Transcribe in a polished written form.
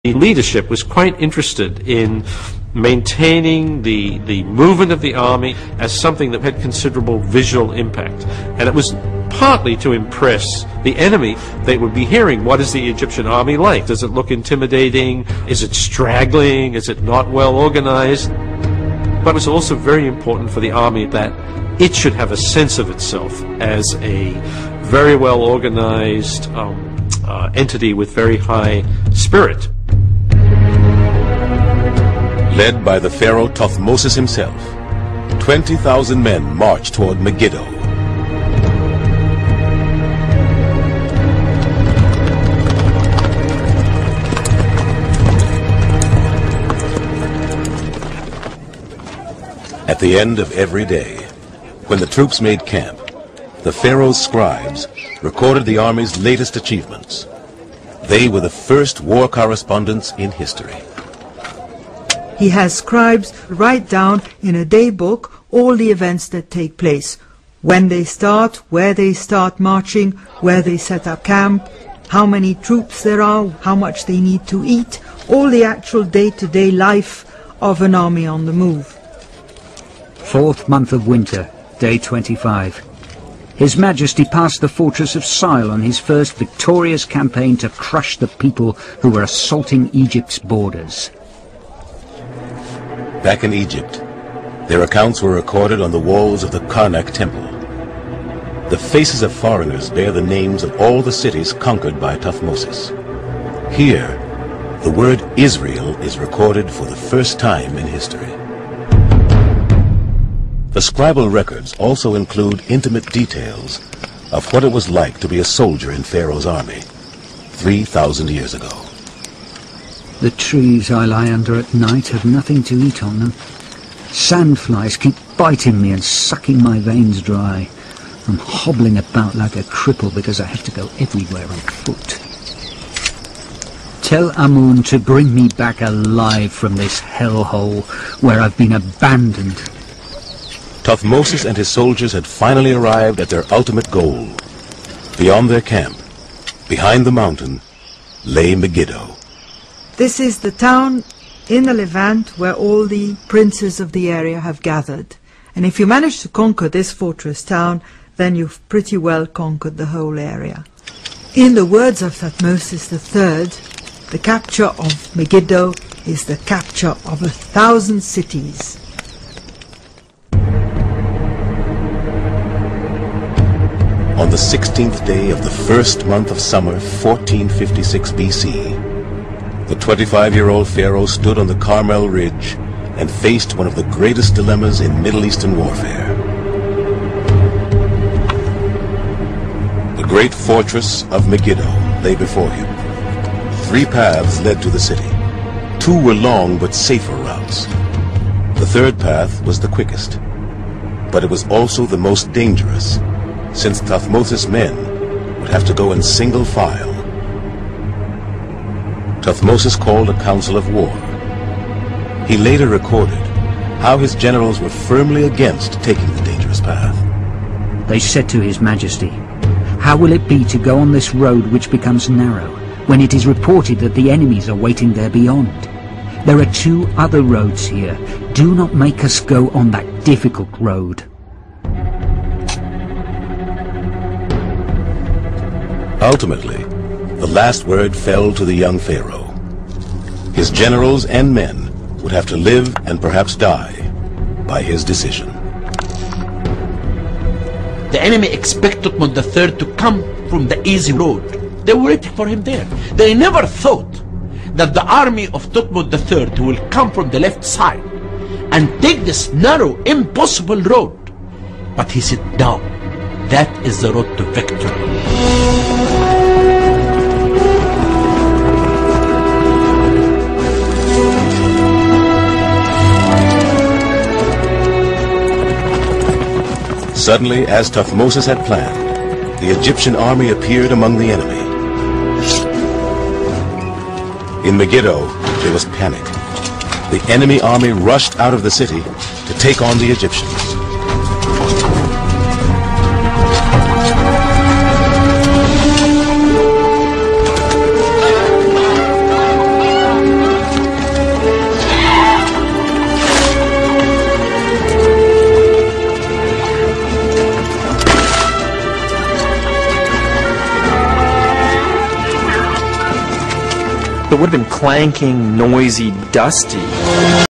The leadership was quite interested in maintaining the movement of the army as something that had considerable visual impact. And it was partly to impress the enemy. They would be hearing, what is the Egyptian army like? Does it look intimidating? Is it straggling? Is it not well organized? But it was also very important for the army that it should have a sense of itself as a very well organized entity with very high spirit. Led by the pharaoh Thutmose himself, 20,000 men marched toward Megiddo. At the end of every day, when the troops made camp, the pharaoh's scribes recorded the army's latest achievements. They were the first war correspondents in history. He has scribes write down in a day book all the events that take place. When they start, where they start marching, where they set up camp, how many troops there are, how much they need to eat, all the actual day-to-day life of an army on the move. 4th month of winter, day 25. His Majesty passed the fortress of Sile on his first victorious campaign to crush the people who were assaulting Egypt's borders. Back in Egypt, their accounts were recorded on the walls of the Karnak temple. The faces of foreigners bear the names of all the cities conquered by Thutmose. Here, the word Israel is recorded for the first time in history. The scribal records also include intimate details of what it was like to be a soldier in Pharaoh's army 3,000 years ago. The trees I lie under at night have nothing to eat on them. Sandflies keep biting me and sucking my veins dry. I'm hobbling about like a cripple because I have to go everywhere on foot. Tell Amun to bring me back alive from this hellhole where I've been abandoned. Thutmose and his soldiers had finally arrived at their ultimate goal. Beyond their camp, behind the mountain, lay Megiddo. This is the town in the Levant where all the princes of the area have gathered. And if you manage to conquer this fortress town, then you've pretty well conquered the whole area. In the words of Thutmose III, the capture of Megiddo is the capture of 1,000 cities. On the 16th day of the first month of summer, 1456 BC, the 25-year-old pharaoh stood on the Carmel Ridge and faced one of the greatest dilemmas in Middle Eastern warfare. The great fortress of Megiddo lay before him. 3 paths led to the city. 2 were long but safer routes. The 3rd path was the quickest, but it was also the most dangerous, since Thutmose's men would have to go in single file. Thutmose called a council of war. He later recorded how his generals were firmly against taking the dangerous path. They said to His Majesty, "How will it be to go on this road which becomes narrow, when it is reported that the enemies are waiting there beyond? There are 2 other roads here. Do not make us go on that difficult road." Ultimately, the last word fell to the young pharaoh. His generals and men would have to live and perhaps die by his decision. The enemy expected Thutmose III to come from the easy road. They were waiting for him there. They never thought that the army of Thutmose III will come from the left side and take this narrow, impossible road. But he said, no, that is the road to victory. Suddenly, as Thutmose had planned, the Egyptian army appeared among the enemy. In Megiddo, there was panic. The enemy army rushed out of the city to take on the Egyptians. It would have been clanking, noisy, dusty.